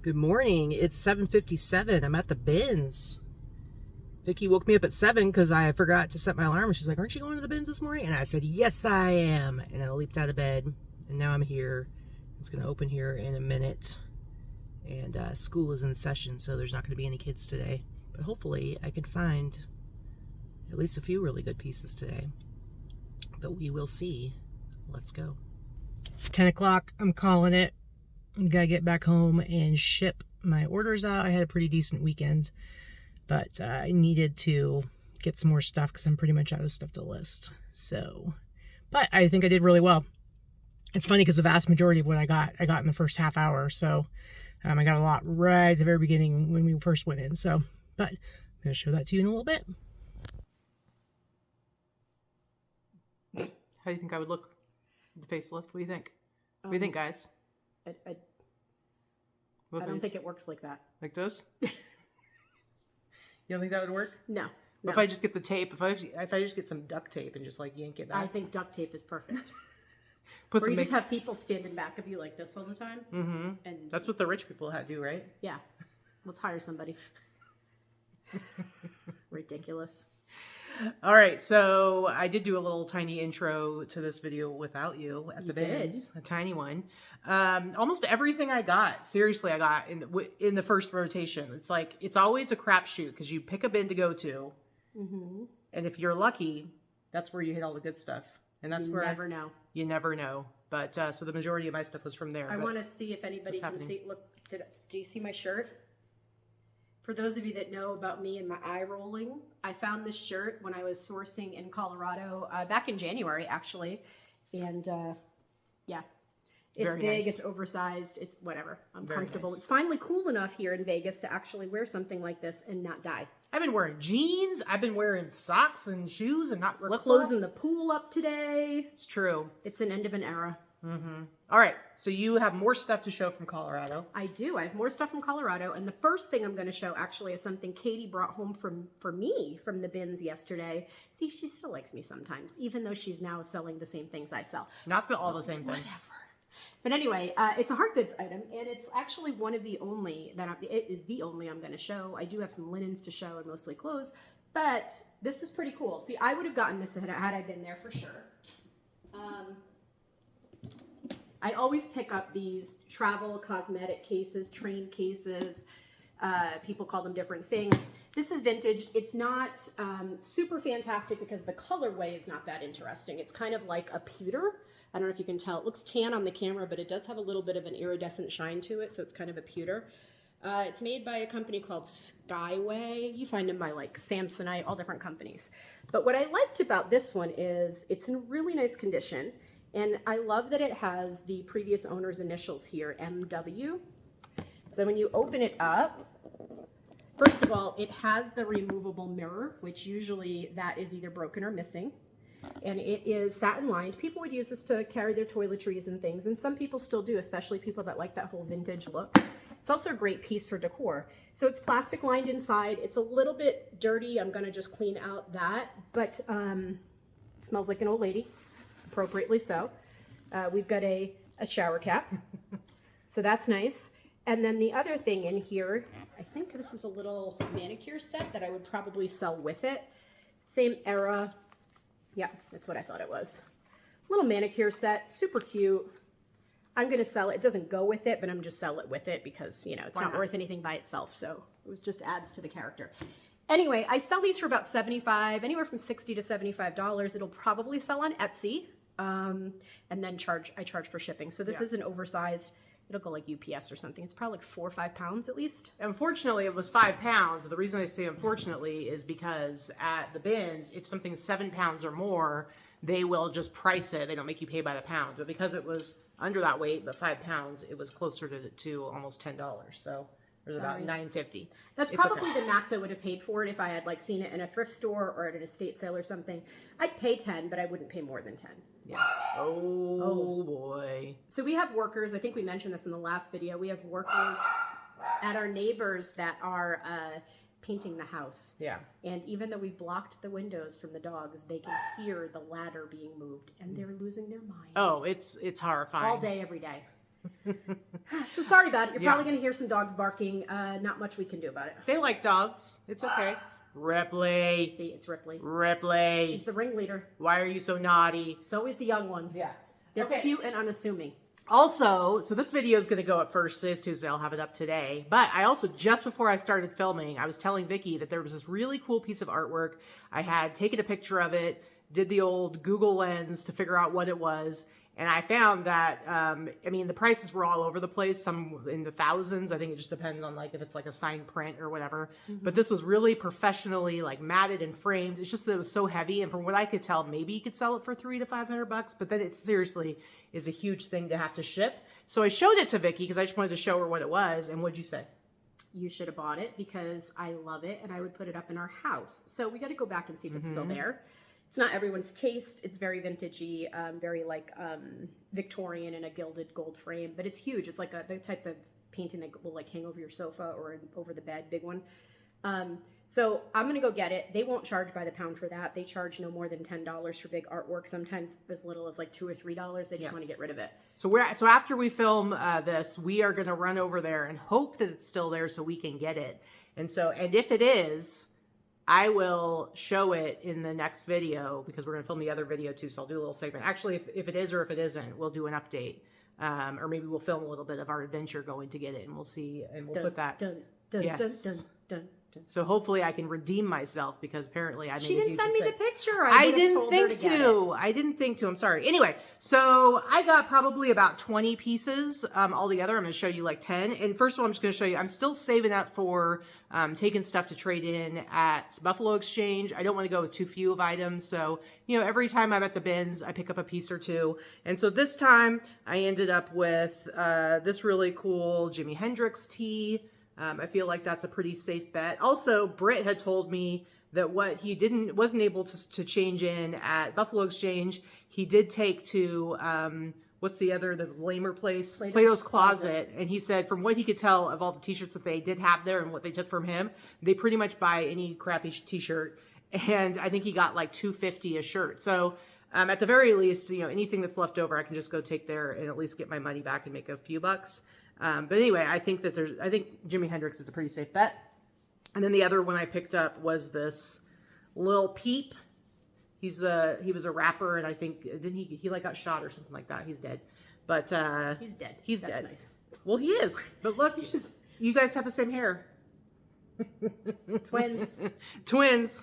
Good morning. It's 7:57. I'm at the bins. Vikki woke me up at 7 because I forgot to set my alarm. She's like, "Aren't you going to the bins this morning?" And I said, "Yes, I am." And I leaped out of bed, and now I'm here. It's going to open here in a minute. And school is in session, so there's not going to be any kids today. But hopefully I can find at least a few really good pieces today. But we will see. Let's go. It's 10 o'clock. I'm calling it. I'm gotta get back home and ship my orders out. I had a pretty decent weekend, but I needed to get some more stuff because I'm pretty much out of stuff to list. So, but I think I did really well. It's funny because the vast majority of what I got in the first half hour. So I got a lot right at the very beginning when we first went in. So, but I'm gonna show that to you in a little bit. How do you think I would look with the facelift? What do you think? What do you think, guys? I don't think it works like that. Like this? You don't think that would work? No. If I just get the tape, if I just get some duct tape and just like yank it back. I think duct tape is perfect. Or you just have people standing back of you like this all the time. Mm-hmm. And that's what the rich people do, right? Yeah. Let's hire somebody. Ridiculous. All right, so I did do a little tiny intro to this video without you at the bins, a tiny one. Almost everything I got, seriously, I got in the first rotation. It's like, it's always a crapshoot because you pick a bin to go to, and if you're lucky, that's where you hit all the good stuff. And that's where never know. You never know. But so the majority of my stuff was from there. I want to see if anybody can see. Look, do you see my shirt? For those of you that know about me and my eye rolling, I found this shirt when I was sourcing in Colorado back in January, actually. And yeah, it's Very big, nice. It's oversized, it's whatever. I'm Very comfortable. nice. It's finally cool enough here in Vegas to actually wear something like this and not die. I've been wearing jeans. I've been wearing socks and shoes and not flip-flops. We're closing the pool up today. It's true. It's an end of an era. All right, so you have more stuff to show from Colorado. I do. I have more stuff from Colorado. And the first thing I'm going to show actually is something Katy brought home for me from the bins yesterday. See, she still likes me sometimes, even though she's now selling the same things I sell. Not all the same things. Whatever. But anyway, it's a hard goods item, and it's actually one of the only it is the only I'm going to show. I do have some linens to show and mostly clothes, but this is pretty cool. See, I would have gotten this had I been there for sure. I always pick up these travel cosmetic cases, train cases. People call them different things. This is vintage. It's not super fantastic because the colorway is not that interesting. It's kind of like a pewter. I don't know if you can tell. It looks tan on the camera, but it does have a little bit of an iridescent shine to it, so it's kind of a pewter. It's made by a company called Skyway. You find them by like Samsonite, all different companies. But what I liked about this one is it's in really nice condition. And I love that it has the previous owner's initials here, MW. So when you open it up, first of all, it has the removable mirror, which usually that is either broken or missing. And it is satin lined. People would use this to carry their toiletries and things, and some people still do, especially people that like that whole vintage look. It's also a great piece for decor. So it's plastic lined inside. It's a little bit dirty. I'm gonna just clean out that, but it smells like an old lady. Appropriately so. We've got a shower cap, so that's nice. And then the other thing in here, I think this is a little manicure set that I would probably sell with it. Same era. Yeah, that's what I thought it was. Little manicure set, super cute. I'm going to sell it. It doesn't go with it, but I'm just sell it with it because, you know, it's not worth anything by itself. So it was just adds to the character. Anyway, I sell these for about $75, anywhere from $60 to $75. It'll probably sell on Etsy. And then I charge for shipping. So this is an oversized, it'll go like UPS or something. It's probably like 4 or 5 pounds at least. Unfortunately, it was 5 pounds. The reason I say unfortunately is because at the bins, if something's 7 pounds or more, they will just price it. They don't make you pay by the pound. But because it was under that weight, but 5 pounds, it was closer to almost $10. So it was about $9.50. That's probably the max I would have paid for it if I had like seen it in a thrift store or at an estate sale or something. I'd pay 10, but I wouldn't pay more than 10. Yeah. Oh boy. So we have workers, I think we mentioned this in the last video, we have workers at our neighbors that are painting the house. Yeah. And even though we've blocked the windows from the dogs, they can hear the ladder being moved and they're losing their minds. Oh, it's horrifying. All day, every day. So sorry about it. You're probably going to hear some dogs barking. Not much we can do about it. They like dogs. It's okay. Ripley. See, it's Ripley. Ripley. She's the ringleader. Why are you so naughty? It's always the young ones. Yeah. They're cute and unassuming. Also, so this video is going to go up first. Today's Tuesday. I'll have it up today. But I also, just before I started filming, I was telling Vikki that there was this really cool piece of artwork. I had taken a picture of it, did the old Google lens to figure out what it was. And I found that, I mean, the prices were all over the place, some in the thousands. I think it just depends on like if it's like a signed print or whatever. But this was really professionally like matted and framed. It's just that it was so heavy. And from what I could tell, maybe you could sell it for $300 to $500, but then it seriously is a huge thing to have to ship. So I showed it to Vikki because I just wanted to show her what it was. And what'd you say? You should have bought it because I love it and I would put it up in our house. So we got to go back and see if it's still there. It's not everyone's taste. It's very vintagey, very like Victorian in a gilded gold frame, but it's huge. It's like the type of painting that will like hang over your sofa or over the bed, big one. So I'm going to go get it. They won't charge by the pound for that. They charge no more than $10 for big artwork. Sometimes as little as like $2 or $3. They just want to get rid of it. So so after we film this, we are going to run over there and hope that it's still there so we can get it. And if it is, I will show it in the next video because we're going to film the other video too. So I'll do a little segment. Actually, if it is or if it isn't, we'll do an update. Or maybe we'll film a little bit of our adventure going to get it and we'll see. And we'll put that. Yes. So hopefully I can redeem myself because apparently I made She didn't send me the picture. I didn't think to. I didn't think to. I'm sorry. Anyway, so I got probably about 20 pieces altogether. I'm going to show you like 10. And first of all, I'm just going to show you. I'm still saving up for taking stuff to trade in at Buffalo Exchange. I don't want to go with too few of items. So, every time I'm at the bins, I pick up a piece or two. And so this time I ended up with this really cool Jimi Hendrix tee. I feel like that's a pretty safe bet. Also, Britt had told me that what he wasn't able to change in at Buffalo Exchange, he did take to, what's the lamer place? Plato's Closet. And he said from what he could tell of all the t-shirts that they did have there and what they took from him, they pretty much buy any crappy t-shirt. And I think he got like $2.50 a shirt. So at the very least, anything that's left over, I can just go take there and at least get my money back and make a few bucks. But anyway, I think Jimi Hendrix is a pretty safe bet. And then the other one I picked up was this Lil Peep. He was a rapper, and I think he like got shot or something like that. He's dead, but he's dead. He's That's dead. Nice. Well, he is. But look, you guys have the same hair. Twins.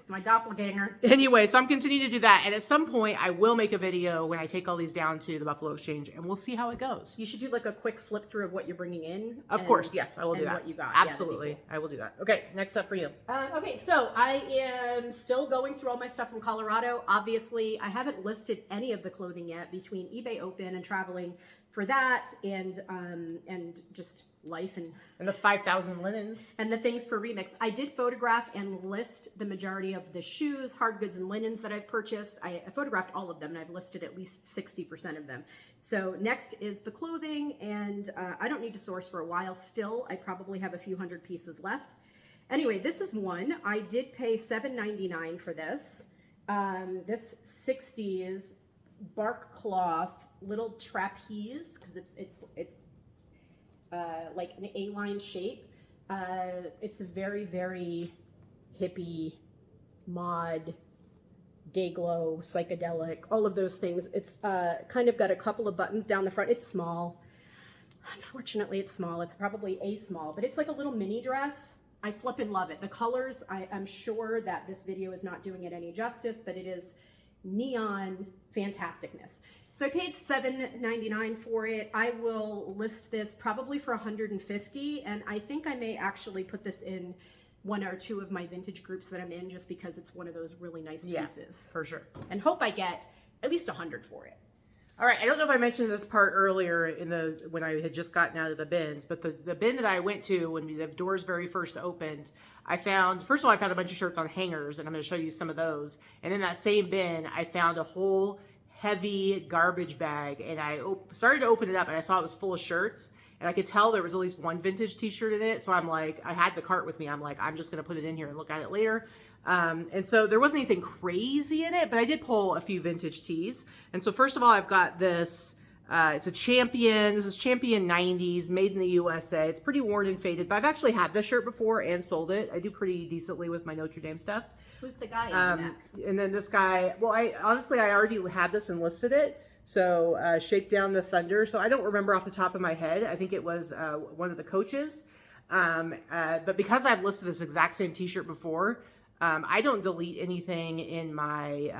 My doppelganger. Anyway, so I'm continuing to do that. And at some point, I will make a video when I take all these down to the Buffalo Exchange, and we'll see how it goes. You should do like a quick flip through of what you're bringing in. Of course, yes, I will do that. What you got. Absolutely. Yeah, I will do that. Okay, next up for you. Okay, so I am still going through all my stuff from Colorado. Obviously, I haven't listed any of the clothing yet between eBay Open and traveling for that and just life and the 5,000 linens and the things for Remix. I did photograph and list the majority of the shoes, hard goods, and linens that I've purchased. I photographed all of them and I've listed at least 60% of them. So next is the clothing, and I don't need to source for a while still. I probably have a few hundred pieces left. Anyway, this is one. I did pay $7.99 for this. This 60s bark cloth little trapeze, because it's like an A-line shape. It's a very, very hippie, mod, day-glow, psychedelic, all of those things. It's kind of got a couple of buttons down the front. It's small. Unfortunately, it's small. It's probably a small, but it's like a little mini dress. I flippin' love it. The colors, I'm sure that this video is not doing it any justice, but it is neon fantasticness. So I paid $7.99 for it. I will list this probably for $150, and I think I may actually put this in one or two of my vintage groups that I'm in, just because it's one of those really nice pieces. For sure. And hope I get at least $100 for it. All right, I don't know if I mentioned this part earlier when I had just gotten out of the bins, but the bin that I went to when the doors very first opened, first of all, I found a bunch of shirts on hangers, and I'm going to show you some of those. And in that same bin, I found a whole heavy garbage bag, and I started to open it up, and I saw it was full of shirts, and I could tell there was at least one vintage t-shirt in it. So I'm like, I had the cart with me. I'm like, I'm just going to put it in here and look at it later. And so there wasn't anything crazy in it, but I did pull a few vintage tees. And so first of all, I've got this It's a Champion. This is Champion 90s, made in the USA. It's pretty worn and faded, but I've actually had this shirt before and sold it. I do pretty decently with my Notre Dame stuff. Who's the guy in the back? And then this guy, well, I already had this and listed it. So Shake Down the Thunder. So I don't remember off the top of my head. I think it was one of the coaches. But because I've listed this exact same t-shirt before, I don't delete anything in my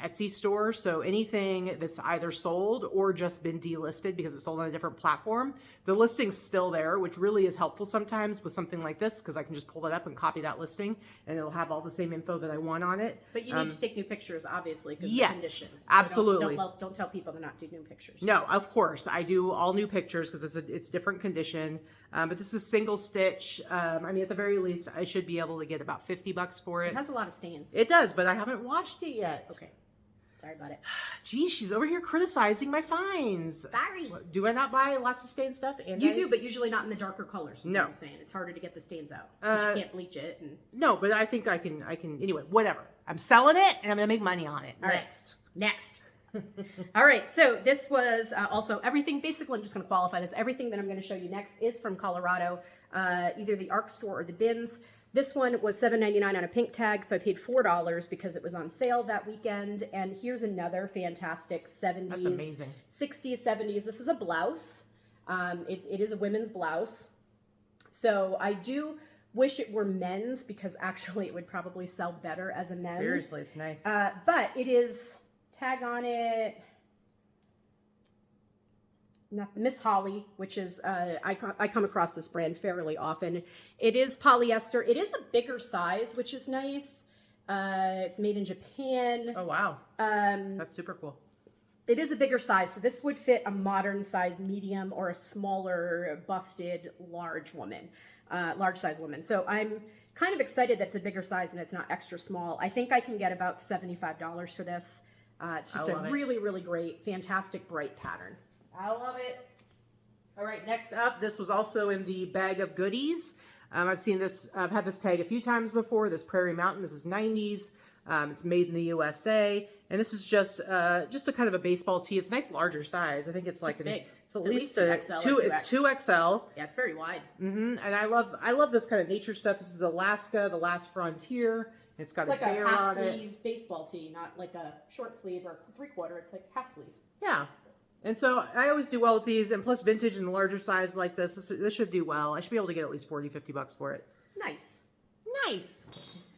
Etsy store. So anything that's either sold or just been delisted because it's sold on a different platform, the listing's still there, which really is helpful sometimes with something like this, because I can just pull it up and copy that listing and it'll have all the same info that I want on it. But you need to take new pictures, obviously, because yes, of the condition. So absolutely. Don't tell people to not do new pictures. No, of course. I do all new pictures because it's different condition. But this is single stitch. I mean, at the very least, I should be able to get about $50 for it. It has a lot of stains. It does, but I haven't washed it yet. Okay. Sorry about it. Geez, she's over here criticizing my finds. Sorry. Do I not buy lots of stained stuff? And You do, but usually not in the darker colors. No. What I'm saying. It's harder to get the stains out. 'Cause you can't bleach it. And... No, but I think I can, anyway, whatever. I'm selling it and I'm going to make money on it. All right. Next. All right, so this was also everything. Basically, I'm just going to qualify this. Everything that I'm going to show you next is from Colorado, either the ARC store or the bins. This one was $7.99 on a pink tag, so I paid $4 because it was on sale that weekend. And here's another fantastic 70s, That's amazing. 60s, 70s. This is a blouse. It is a women's blouse. So I do wish it were men's because actually it would probably sell better as a men's. Seriously, it's nice. But it is... Tag on it, Miss Holly, which is, I come across this brand fairly often. It is polyester. It is a bigger size, which is nice. It's made in Japan. Oh, wow. That's super cool. It is a bigger size, so this would fit a modern size medium or a smaller busted large woman, large size woman. So I'm kind of excited that's a bigger size and it's not extra small. I think I can get about $75 for this. It's just a really, really great, fantastic, bright pattern. I love it. All right, next up, this was also in the bag of goodies. I've seen this, I've had this tag a few times before, this Prairie Mountain. This is 90s. It's made in the USA. And this is just a kind of a baseball tee. It's a nice larger size. I think it's like, big. It's at least a XL it's 2XL. Yeah, it's very wide. And I love this kind of nature stuff. This is Alaska, the last frontier. It's got like a bear a half on sleeve it. baseball tee, not like a short sleeve or 3/4. It's like half sleeve. Yeah. And so I always do well with these, and plus vintage in the larger size like this should do well. I should be able to get at least $40-50 for it. Nice. Nice.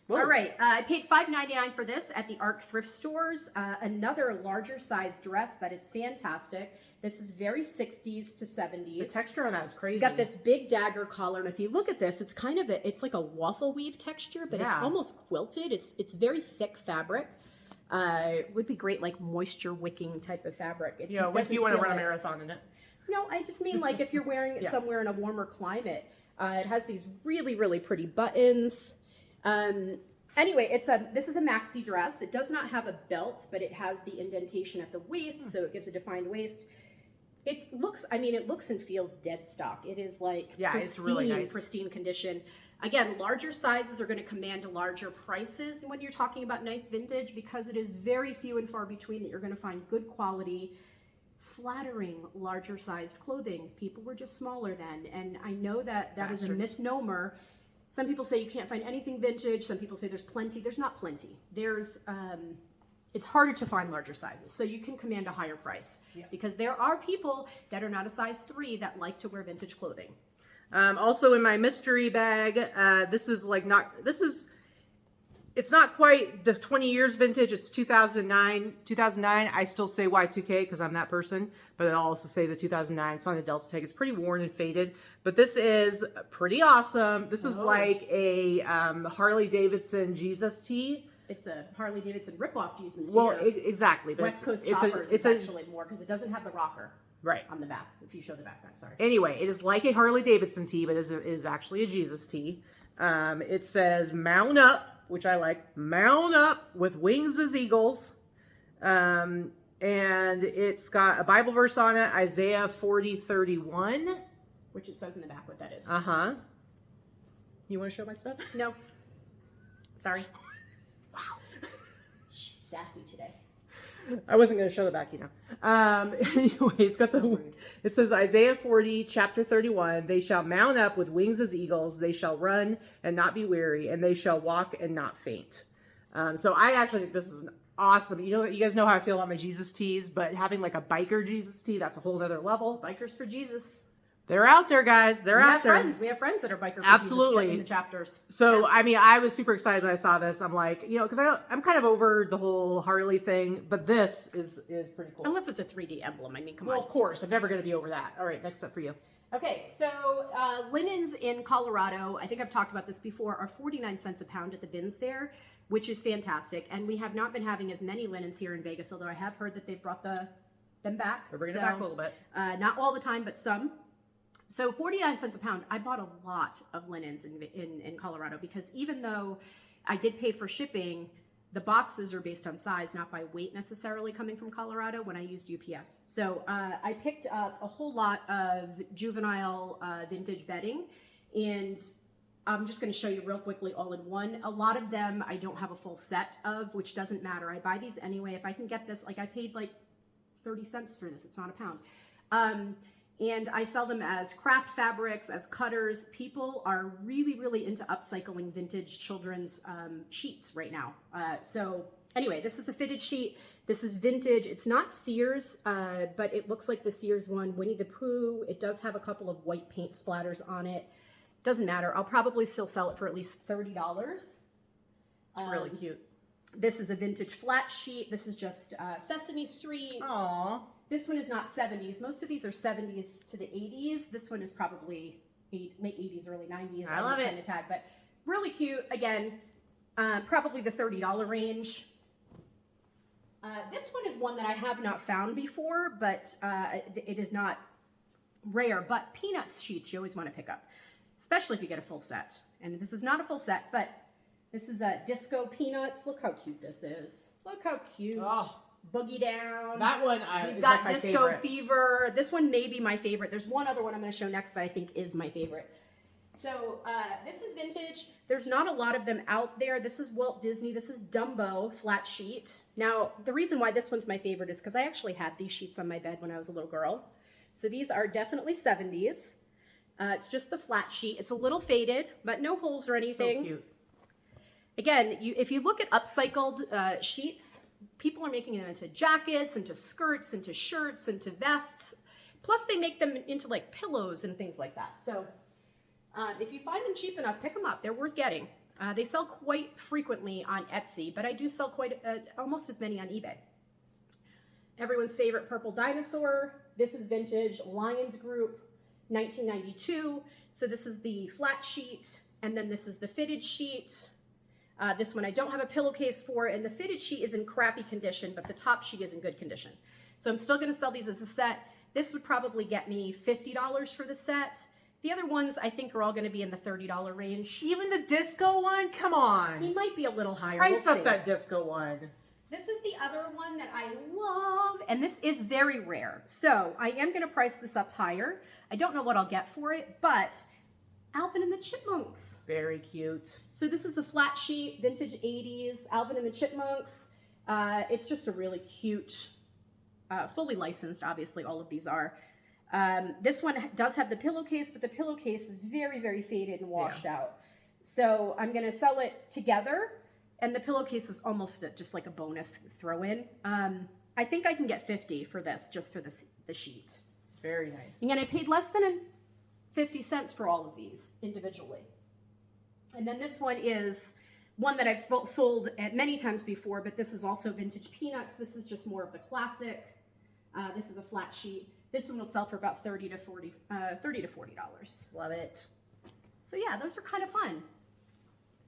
Whoa. All right, I paid $5.99 for this at the ARC thrift stores. Another larger size dress that is fantastic. This is very 60s to 70s. The texture on that is crazy. It's got this big dagger collar, and if you look at this, it's kind of it's like a waffle weave texture, but it's almost quilted. It's very thick fabric. It would be great, like moisture wicking type of fabric. If you want to run a marathon in it. No, I just mean like if you're wearing it somewhere in a warmer climate. It has these really, really pretty buttons. Anyway, this is a maxi dress. It does not have a belt, but it has the indentation at the waist, so it gives a defined waist. It looks and feels dead stock. It is like pristine, it's really nice. Pristine condition. Again, larger sizes are going to command larger prices when you're talking about nice vintage because it is very few and far between that you're going to find good quality, flattering, larger sized clothing. People were just smaller then, and I know that is a misnomer. Some people say you can't find anything vintage. Some people say there's plenty. There's not plenty. It's harder to find larger sizes, so you can command a higher price because there are people that are not a size 3 that like to wear vintage clothing. Also in my mystery bag, it's not quite the 20 years vintage. It's 2009. I still say Y2K because I'm that person, but I'll also say the 2009. It's on a Delta tag. It's pretty worn and faded, but this is pretty awesome. This is like a Harley Davidson Jesus tee. It's a Harley Davidson ripoff Jesus tee. Well, exactly. But West Coast Choppers is actually more because it doesn't have the rocker. Right. On the back, if you show the back, sorry. Anyway, it is like a Harley Davidson tee, but is actually a Jesus tee. It says mount up, which I like, mount up with wings as eagles. And it's got a Bible verse on it, Isaiah 40:31. Which it says in the back what that is. Uh-huh. You want to show my stuff? No. Sorry. Wow. She's sassy today. I wasn't going to show the back, you know. Anyway, it's got it says Isaiah 40, chapter 31. They shall mount up with wings as eagles. They shall run and not be weary, and they shall walk and not faint. So I actually think this is awesome. You guys know how I feel about my Jesus tees, but having like a biker Jesus tee, that's a whole other level. Bikers for Jesus. They're out there, guys. They're out there. We have friends that are biker for Absolutely. Jesus in the chapters. So, yeah. I mean, I was super excited when I saw this. I'm like, because I'm kind of over the whole Harley thing, but this is pretty cool. Unless it's a 3D emblem. I mean, come on. Well, of course. I'm never going to be over that. All right, next up for you. Okay, so linens in Colorado, I think I've talked about this before, are 49 cents a pound at the bins there, which is fantastic. And we have not been having as many linens here in Vegas, although I have heard that they've brought them back. They're bringing it back a little bit. Not all the time, but some. So 49 cents a pound. I bought a lot of linens in Colorado because even though I did pay for shipping, the boxes are based on size, not by weight necessarily coming from Colorado when I used UPS. So I picked up a whole lot of juvenile vintage bedding, and I'm just going to show you real quickly all in one. A lot of them I don't have a full set of, which doesn't matter. I buy these anyway. If I can get this, like I paid like 30 cents for this. It's not a pound. And I sell them as craft fabrics, as cutters. People are really, really into upcycling vintage children's sheets right now. So anyway, this is a fitted sheet. This is vintage. It's not Sears, but it looks like the Sears one, Winnie the Pooh. It does have a couple of white paint splatters on it. Doesn't matter. I'll probably still sell it for at least $30. It's really cute. This is a vintage flat sheet. This is just Sesame Street. Aww. This one is not 70s. Most of these are 70s to the 80s. This one is probably late 80s, early 90s. I love it. Kind of tag, but really cute. Again, probably the $30 range. This one is one that I have not found before, but it is not rare. But Peanuts sheets you always want to pick up, especially if you get a full set. And this is not a full set, but this is a Disco Peanuts. Look how cute this is. Look how cute. Oh. Boogie Down. That one We've is got like my Disco favorite. Fever. This one may be my favorite. There's one other one I'm going to show next that I think is my favorite. So this is vintage. There's not a lot of them out there. This is Walt Disney. This is Dumbo flat sheet. Now, the reason why this one's my favorite is because I actually had these sheets on my bed when I was a little girl. So these are definitely 70s. It's just the flat sheet. It's a little faded, but no holes or anything. So cute. Again, if you look at upcycled sheets, people are making them into jackets, into skirts, into shirts, into vests. Plus, they make them into like pillows and things like that. So if you find them cheap enough, pick them up. They're worth getting. They sell quite frequently on Etsy, but I do sell almost as many on eBay. Everyone's favorite purple dinosaur. This is vintage Lions Group, 1992. So this is the flat sheet, and then this is the fitted sheet. This one I don't have a pillowcase for, and the fitted sheet is in crappy condition, but the top sheet is in good condition. So I'm still going to sell these as a set. This would probably get me $50 for the set. The other ones I think are all going to be in the $30 range. Even the disco one? Come on. He might be a little higher. Price We'll up see. that disco one. This is the other one that I love, and this is very rare. So I am going to price this up higher. I don't know what I'll get for it, but Alvin and the Chipmunks. Very cute. So this is the flat sheet, vintage 80s, Alvin and the Chipmunks. It's just a really cute, fully licensed, obviously all of these are. This one does have the pillowcase, but the pillowcase is very, very faded and washed out. So I'm going to sell it together, and the pillowcase is almost just like a bonus throw in. I think I can get $50 for this, just for the sheet. Very nice. Again, I paid less than 50 cents for all of these individually. And then this one is one that I've sold at many times before, but this is also vintage Peanuts. This is just more of the classic. This is a flat sheet. This one will sell for about $30 to $40. Love it. So yeah, those are kind of fun.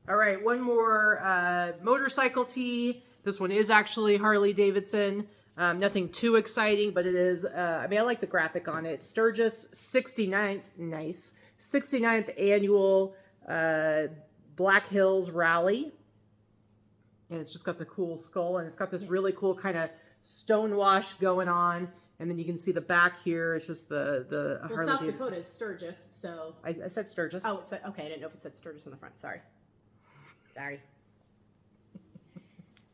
All right, one more motorcycle tee. This one is actually Harley Davidson. Nothing too exciting, but it is, I like the graphic on it. Sturgis 69th, nice, 69th annual Black Hills Rally. And it's just got the cool skull, and it's got this really cool kind of stonewash going on. And then you can see the back here. It's just the Harley South Davidson. Dakota is Sturgis, so. I said Sturgis. Oh, it's okay. I didn't know if it said Sturgis on the front. Sorry. All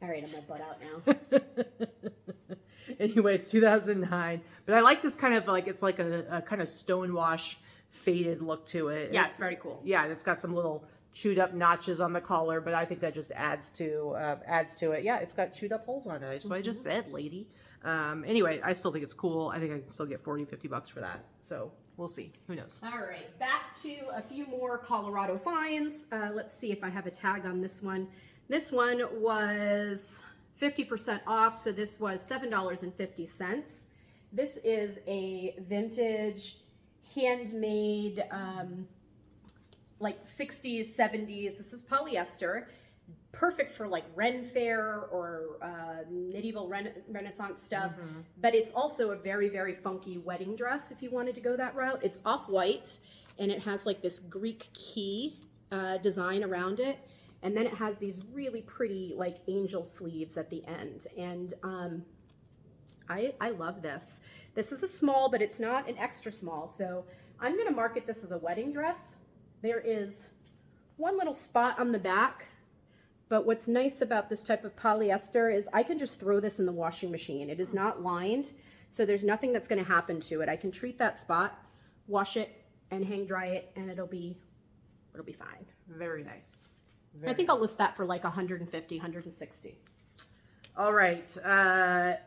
right, I'm my butt out now. Anyway, it's 2009. But I like this kind of like, it's like a kind of stonewash faded look to it. Yeah, it's very cool. Yeah, and it's got some little chewed up notches on the collar, but I think that just adds to it. Yeah, it's got chewed up holes on it. So I just said, lady. Anyway, I still think it's cool. I think I can still get 40, 50 bucks for that. So we'll see. Who knows? All right, back to a few more Colorado finds. Let's see if I have a tag on this one. This one was 50% off, so this was $7.50. This is a vintage, handmade, like 60s, 70s. This is polyester. Perfect for like Ren Fair or medieval Renaissance stuff, but it's also a very, very funky wedding dress if you wanted to go that route. It's off-white, and it has like this Greek key design around it, and then it has these really pretty like angel sleeves at the end, and I love this. This is a small, but it's not an extra small, so I'm going to market this as a wedding dress. There is one little spot on the back. But what's nice about this type of polyester is I can just throw this in the washing machine. It is not lined, so there's nothing that's going to happen to it. I can treat that spot, wash it, and hang dry it, and it'll be fine. Very nice. I think I'll list that for like 150, 160. All right.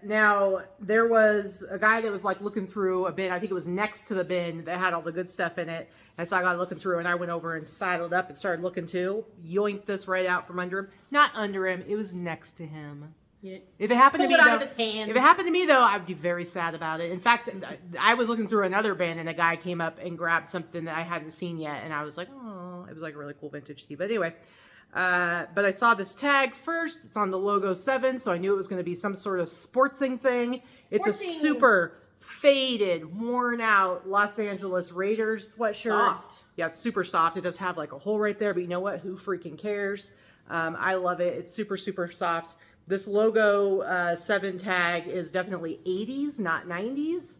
Now, there was a guy that was like looking through a bin. I think it was next to the bin that had all the good stuff in it. And so I got looking through, and I went over and sidled up and started looking too. Yoinked this right out from under him. Not under him. It was next to him. If it happened to me, out of his hands. If it happened to me, though, I'd be very sad about it. In fact, I was looking through another bin, and a guy came up and grabbed something that I hadn't seen yet, and I was like, oh, it was like a really cool vintage tee. But anyway, but I saw this tag first. It's on the logo 7, so I knew it was going to be some sort of sportsing thing. It's a super faded, worn out Los Angeles Raiders sweatshirt. Soft. Yeah, it's super soft. It does have like a hole right there, but you know what? Who freaking cares? I love it. It's super, super soft. This logo 7 tag is definitely 80s, not 90s.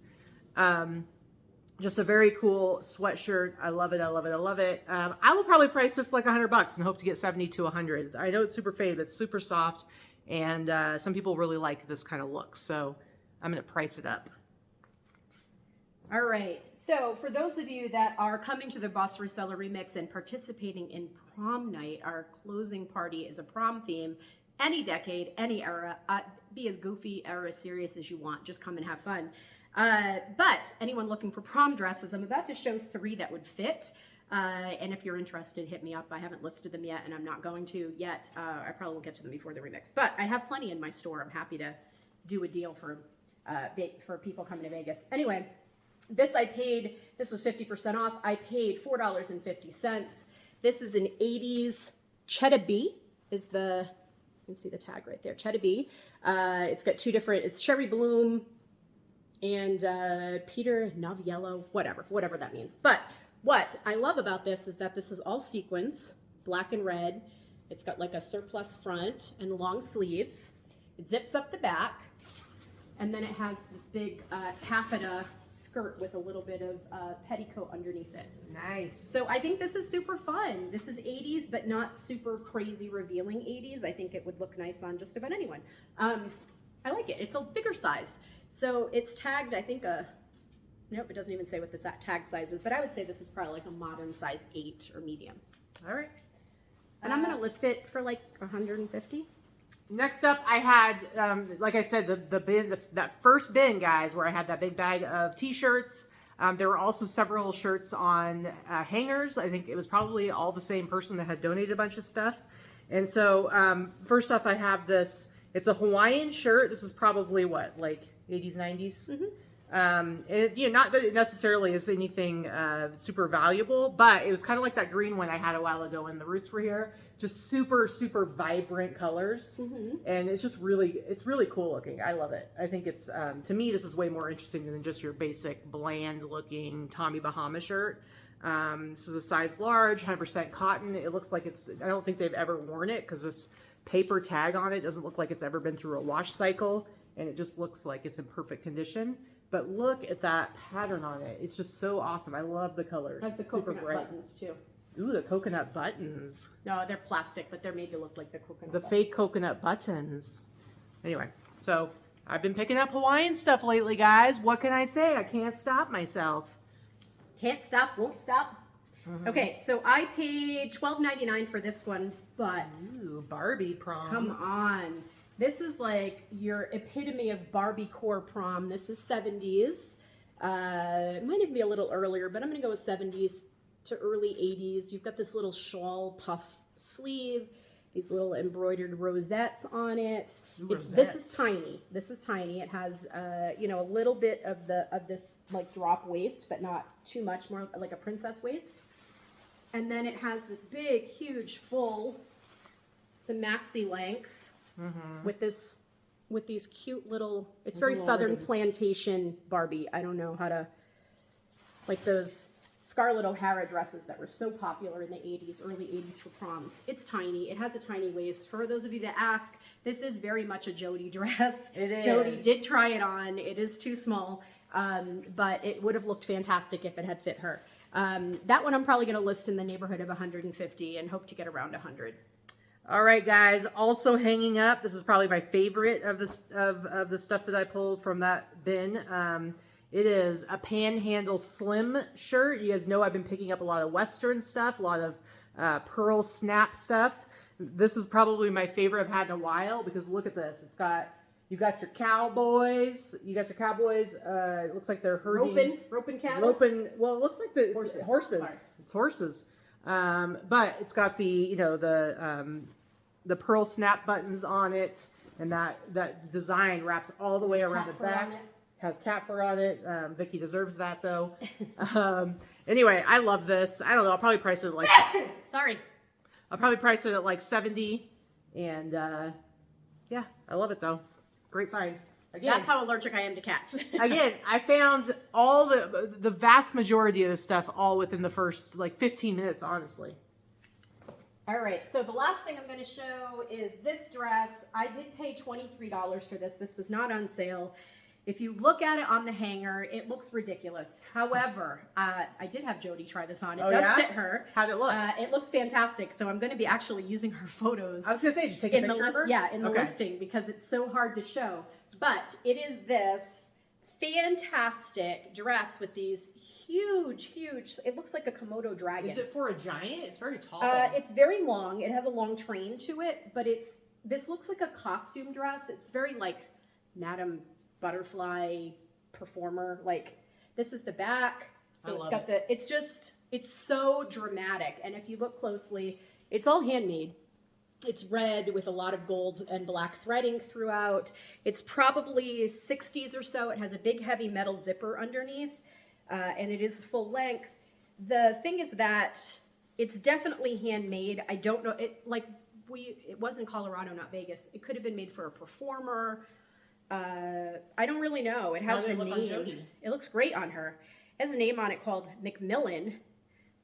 Just a very cool sweatshirt. I love it. I love it. I love it. I will probably price this like $100 and hope to get 70 to 100. I know it's super faded, but it's super soft, and some people really like this kind of look. So I'm going to price it up. All right. So for those of you that are coming to the Boss Reseller Remix and participating in prom night, our closing party is a prom theme. Any decade, any era, be as goofy or as serious as you want. Just come and have fun. But anyone looking for prom dresses, I'm about to show 3 that would fit. And if you're interested, hit me up. I haven't listed them yet, and I'm not going to yet. I probably won't get to them before the remix. But I have plenty in my store. I'm happy to do a deal for people coming to Vegas. Anyway, this was 50% off. I paid $4.50. This is an 80s Cheddar Bee is the... You can see the tag right there, Cheddar Bee. It's got 2 different, it's Cherry Bloom and Peter Noviello, whatever that means. But what I love about this is that this is all sequins, black and red. It's got like a surplus front and long sleeves. It zips up the back. And then it has this big taffeta skirt with a little bit of petticoat underneath it. Nice. So I think this is super fun. This is 80s, but not super crazy revealing 80s. I think it would look nice on just about anyone. I like it. It's a bigger size. So it's tagged, I think, nope, it doesn't even say what the tag size is, but I would say this is probably like a modern size 8 or medium. All right. And I'm going to list it for like 150. Next up, I had, like I said, the bin, that first bin, guys, where I had that big bag of t-shirts. There were also several shirts on hangers. I think it was probably all the same person that had donated a bunch of stuff. And so, first off, I have this. It's a Hawaiian shirt. This is probably what, like 80s, 90s? Mm-hmm. Not that it necessarily is anything super valuable, but it was kind of like that green one I had a while ago when the roots were here. Just super, super vibrant colors. Mm-hmm. And it's just it's really cool looking. I love it. I think it's, to me, this is way more interesting than just your basic bland looking Tommy Bahama shirt. This is a size large, 100% cotton. It looks like I don't think they've ever worn it because this paper tag on it doesn't look like it's ever been through a wash cycle. And it just looks like it's in perfect condition. But look at that pattern on it. It's just so awesome. I love the colors. It has the coconut buttons too. Ooh, the coconut buttons. No, they're plastic, but they're made to look like the coconut buttons. Fake coconut buttons. Anyway, so I've been picking up Hawaiian stuff lately, guys. What can I say? I can't stop myself. Can't stop, won't stop. Okay, so I paid $12.99 for this one, but Ooh, Barbie prom. come on. This is like your epitome of Barbie core prom. This is 70s. It might even be a little earlier, but I'm going to go with 70s to early 80s. You've got this little shawl puff sleeve, these little embroidered rosettes on it. This is tiny. This is tiny. It has you know, a little bit of this like drop waist, but not too much, more like a princess waist. And then it has this big, huge, full. It's a maxi length with these cute little. It's very Southern plantation Barbie. I don't know how to, like those Scarlett O'Hara dresses that were so popular in the 80s, early 80s for proms. It's tiny. It has a tiny waist. For those of you that ask, this is very much a Jody dress. It is. Jody did try it on. It is too small, but it would have looked fantastic if it had fit her. That one I'm probably going to list in the neighborhood of 150 and hope to get around 100. All right, guys. Also hanging up. This is probably my favorite of this of the stuff that I pulled from that bin. It is a panhandle slim shirt. You guys know I've been picking up a lot of Western stuff, a lot of pearl snap stuff. This is probably my favorite I've had in a while because look at this. It's got, you got your cowboys. You got your cowboys. It looks like they're herding. Roping cattle? Well, it looks like it's horses. Sorry. It's horses. But it's got the, you know, the pearl snap buttons on it. And that design wraps all the way around the back. Has cat fur on it. Vikki deserves that though. Anyway, I love this. I don't know. I'll probably price it at like. Sorry. I'll probably price it at like 70, and yeah, I love it though. Great find. Again, That's how allergic I am to cats. again, I found all the vast majority of the stuff all within the first like 15 minutes, honestly. All right, so the last thing I'm going to show is this dress. I did pay $23 for this. This was not on sale. If you look at it on the hanger, it looks ridiculous. However, I did have Jody try this on. It does fit her. How'd it look? It looks fantastic. So I'm going to be actually using her photos. I was going to say, did you take a picture of her? Yeah, in the listing because it's so hard to show. But it is this fantastic dress with these huge, it looks like a Komodo dragon. Is it for a giant? It's very tall. It's very long. It has a long train to it, but this looks like a costume dress. It's very like Madame Butterfly performer. Like this is the back. So it's got it's so dramatic. And if you look closely, it's all handmade. It's red with a lot of gold and black threading throughout. It's probably 60s or so. It has a big heavy metal zipper underneath. And it is full length. The thing is that it's definitely handmade. I don't know. It was in Colorado, not Vegas. It could have been made for a performer. I don't really know. It has the name. It looks great on her. It has a name on it called Macmillan,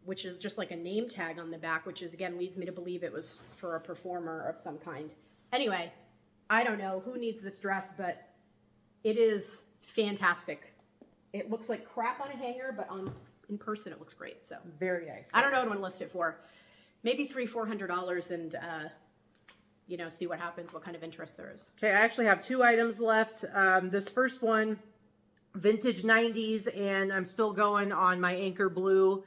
which is just like a name tag on the back, which is again leads me to believe it was for a performer of some kind. Anyway, I don't know who needs this dress, but it is fantastic. It looks like crap on a hanger, but in person it looks great. So very nice. I don't know what I'm gonna list it for. Maybe $300-400 and you know, see what happens, what kind of interest there is. Okay, I actually have 2 items left. This first one, vintage 90s, and I'm still going on my Anchor Blue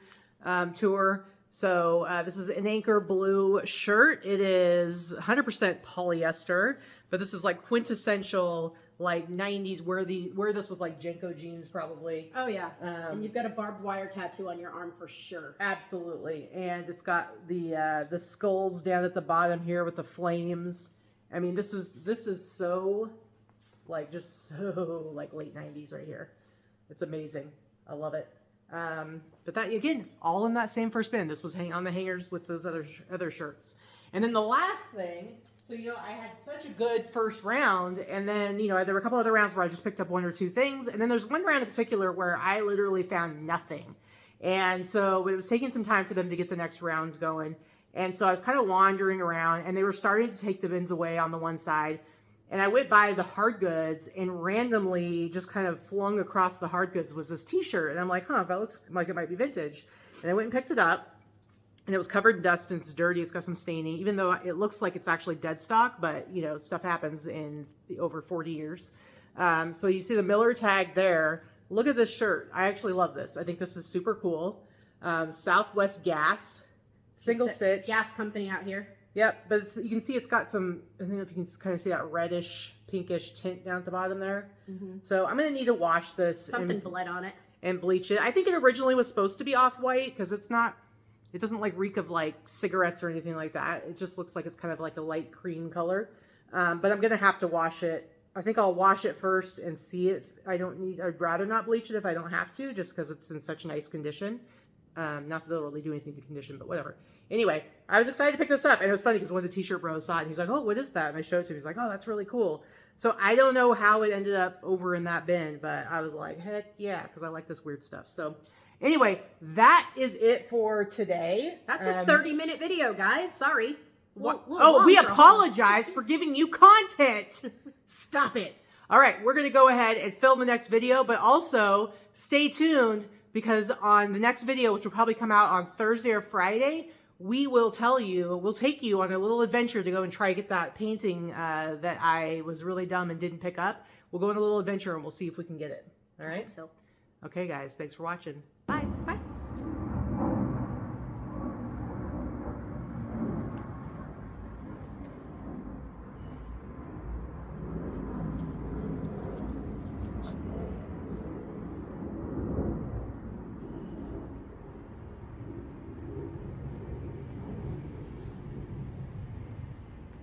tour. So this is an Anchor Blue shirt. It is 100% polyester, but this is like quintessential like 90s wear this with like Jenko jeans probably. Oh yeah. And you've got a barbed wire tattoo on your arm for sure. Absolutely. And it's got the skulls down at the bottom here with the flames. I mean, this is so like just so like late 90s right here. It's amazing. I love it. But that again, all in that same first bin. This was hanging on the hangers with those other shirts. And then the last thing, so, you know, I had such a good first round, and then, you know, there were a couple other rounds where I just picked up 1 or 2 things, and then there's one round in particular where I literally found nothing. And so it was taking some time for them to get the next round going. And so I was kind of wandering around, and they were starting to take the bins away on the one side. And I went by the hard goods, and randomly just kind of flung across the hard goods was this t-shirt. And I'm like, huh, that looks like it might be vintage. And I went and picked it up. And it was covered in dust and it's dirty. It's got some staining, even though it looks like it's actually dead stock, but you know, stuff happens in over 40 years. So you see the Miller tag there. Look at this shirt. I actually love this. I think this is super cool. Southwest Gas, single stitch. Gas company out here. Yep, but you can see it's got some, I don't know if you can kind of see that reddish, pinkish tint down at the bottom there. So I'm going to need to wash this. Something bled on it. And bleach it. I think it originally was supposed to be off-white because it's not, it doesn't like reek of like cigarettes or anything like that. It just looks like it's kind of like a light cream color. But I'm going to have to wash it. I think I'll wash it first and see if I'd rather not bleach it if I don't have to, just because it's in such nice condition. Not that it'll really do anything to condition, but whatever. Anyway, I was excited to pick this up, and it was funny because one of the t-shirt bros saw it, and he's like, oh, what is that? And I showed it to him. He's like, oh, that's really cool. So I don't know how it ended up over in that bin, but I was like, heck yeah, because I like this weird stuff. So anyway, that is it for today. That's a 30-minute video, guys. Sorry. We apologize for giving you content. Stop it. All right, we're going to go ahead and film the next video, but also stay tuned because on the next video, which will probably come out on Thursday or Friday, we'll take you on a little adventure to go and try to get that painting that I was really dumb and didn't pick up. We'll go on a little adventure and we'll see if we can get it. All right? So, okay, guys, thanks for watching.